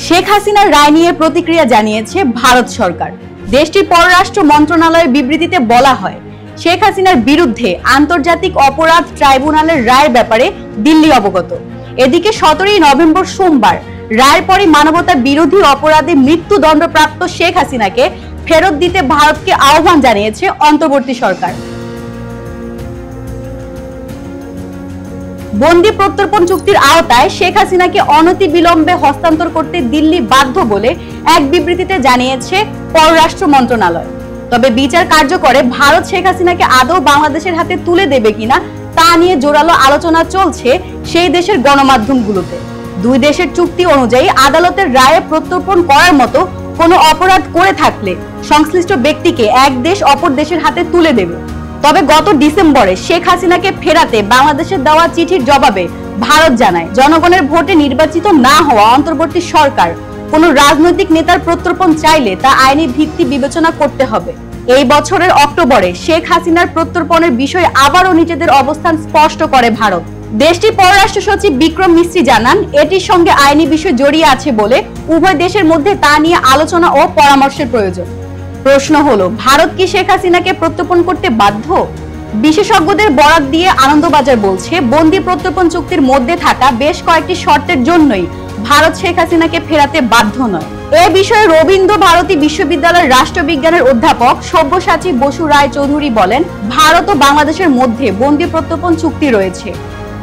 শেখ হাসিনার রায় নিয়ে প্রতিক্রিয়া জানিয়েছে ভারত সরকার। দেশটির পররাষ্ট্র মন্ত্রণালয়ের বিবৃতিতে বলা হয়, শেখ হাসিনার বিরুদ্ধে আন্তর্জাতিক অপরাধ ট্রাইব্যুনালের রায়ের ব্যাপারে দিল্লি অবগত। এদিকে 17 নভেম্বর সোমবার রায়ের পরই মানবতা বিরোধী অপরাধে মৃত্যুদণ্ডপ্রাপ্ত শেখ হাসিনাকে ফেরত দিতে ভারতকে আহ্বান জানিয়েছে অন্তর্বর্তী সরকার। বন্দি প্রত্যর্পণ চুক্তির আওতায় শেখ হাসিনাকে অনতিবিলম্বে হস্তান্তর করতে দিল্লি বাধ্য বলে এক বিবৃতিতে জানিয়েছে পররাষ্ট্র মন্ত্রণালয়। তবে বিচার কার্যকরে ভারত শেখ হাসিনাকে আদৌ বাংলাদেশের হাতে তুলে দেবে কিনা তা নিয়ে জোরালো আলোচনা চলছে সেই দেশের গণমাধ্যমগুলোতে। দুই দেশের চুক্তি অনুযায়ী আদালতের রায়ে প্রত্যর্পণ করার মতো কোনো অপরাধ করে থাকলে সংশ্লিষ্ট ব্যক্তিকে এক দেশ অপর দেশের হাতে তুলে দেবে। তবে গত ডিসেম্বরে শেখ হাসিনাকে ফেরাতে বাংলাদেশের দেওয়া চিঠির জবাবে ভারত জানায়, জনগণের ভোটে নির্বাচিত না হওয়া অন্তর্বর্তী সরকার কোনো রাজনৈতিক নেতার প্রত্যর্পণ চাইলে তা আইনি ভিত্তি বিবেচনা করতে হবে। এই বছরের অক্টোবরে শেখ হাসিনার প্রত্যর্পণের বিষয়ে আবারও নিজেদের অবস্থান স্পষ্ট করে ভারত। দেশটির পররাষ্ট্র সচিব বিক্রম মিস্ত্রি জানান, এটির সঙ্গে আইনি বিষয় জড়িয়ে আছে বলে উভয় দেশের মধ্যে তা নিয়ে আলোচনা ও পরামর্শের প্রয়োজন। প্রশ্ন হলো, ভারত কি শেখ হাসিনাকে প্রত্যর্পণ করতে বাধ্য? বিশেষজ্ঞদের বরাত দিয়ে আনন্দবাজার বলছে, বন্দি প্রত্যর্পণ চুক্তির মধ্যে থাকা বেশ কয়েকটি শর্তের জন্যই ভারত শেখ হাসিনাকে ফেরাতে বাধ্য নয়। এ বিষয়ে রবীন্দ্র ভারতী বিশ্ববিদ্যালয়ের রাষ্ট্রবিজ্ঞানের অধ্যাপক সব্যসাচী বসু রায় চৌধুরী বলেন, ভারত ও বাংলাদেশের মধ্যে বন্দি প্রত্যর্পণ চুক্তি রয়েছে,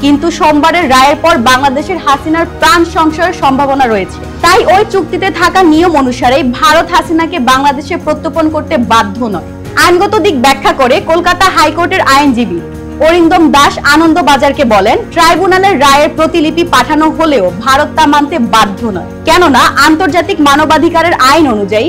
কিন্তু সোমবারের রায়ের পর বাংলাদেশের হাসিনার প্রাণ সংশয়ের সম্ভাবনা রয়েছে। তাই ওই চুক্তিতে থাকা নিয়ম অনুসারে ভারত হাসিনাকে বাংলাদেশে প্রত্যর্পণ করতে বাধ্য নয়। আইনগত দিক ব্যাখ্যা করে কলকাতা হাইকোর্টের আইনজীবী অরিন্দম দাস আনন্দবাজারকে বলেন, ট্রাইব্যুনালের রায়ের প্রতিলিপি পাঠানো হলেও ভারত তা মানতে বাধ্য নয়। কেননা আন্তর্জাতিক মানবাধিকারের আইন অনুযায়ী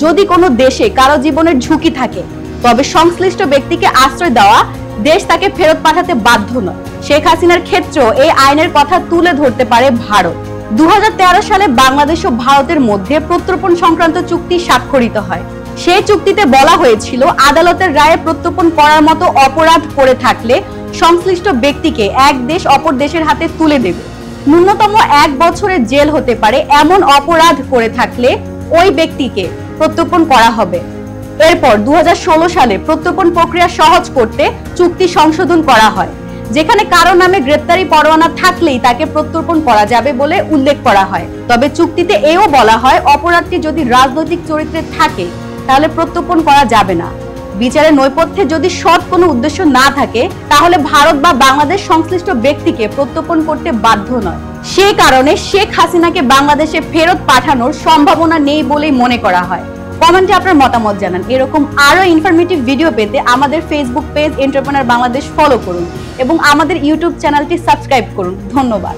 যদি কোনো দেশে কারো জীবনের ঝুঁকি থাকে তবে সংশ্লিষ্ট ব্যক্তিকে আশ্রয় দেওয়া দেশ তাকে ফেরত পাঠাতে বাধ্য নয়। শেখ হাসিনার ক্ষেত্রেও এই আইনের কথা তুলে ধরতে পারে ভারত। 2013 সালে বাংলাদেশ ও ভারতের মধ্যে প্রত্যর্পণ সংক্রান্ত চুক্তি স্বাক্ষরিত হয়। সেই চুক্তিতে বলা হয়েছিল, আদালতের রায়ে প্রত্যর্পণ করার মতো অপরাধ করে থাকলে সংশ্লিষ্ট ব্যক্তিকে এক দেশ অপর দেশের হাতে তুলে দেবে। ন্যূনতম 1 বছরের জেল হতে পারে এমন অপরাধ করে থাকলে ওই ব্যক্তিকে প্রত্যর্পণ করা হবে। এরপর 2016 সালে প্রত্যর্পণ প্রক্রিয়া সহজ করতে চুক্তি সংশোধন করা হয়, যেখানে কারো নামে গ্রেপ্তারি পরোয়ানা থাকলেই তাকে প্রত্যর্পণ করা যাবে বলে উল্লেখ করা হয়। তবে চুক্তিতে এও বলা হয়, অপরাধটি যদি রাজনৈতিক চরিত্রে থাকে তাহলে প্রত্যর্পণ করা যাবে না। বিচারের নৈপথ্যে যদি সৎ কোনো উদ্দেশ্য না থাকে তাহলে ভারত বা বাংলাদেশ সংশ্লিষ্ট ব্যক্তিকে প্রত্যর্পণ করতে বাধ্য নয়। সেই কারণে শেখ হাসিনাকে বাংলাদেশে ফেরত পাঠানোর সম্ভাবনা নেই বলেই মনে করা হয়। কমেন্টে আপনার মতামত জানান। এরকম আরো ইনফরমেটিভ ভিডিও পেতে আমাদের Facebook page entrepreneur Bangladesh follow করুন এবং আমাদের ইউটিউব চ্যানেলটি সাবস্ক্রাইব করুন। ধন্যবাদ।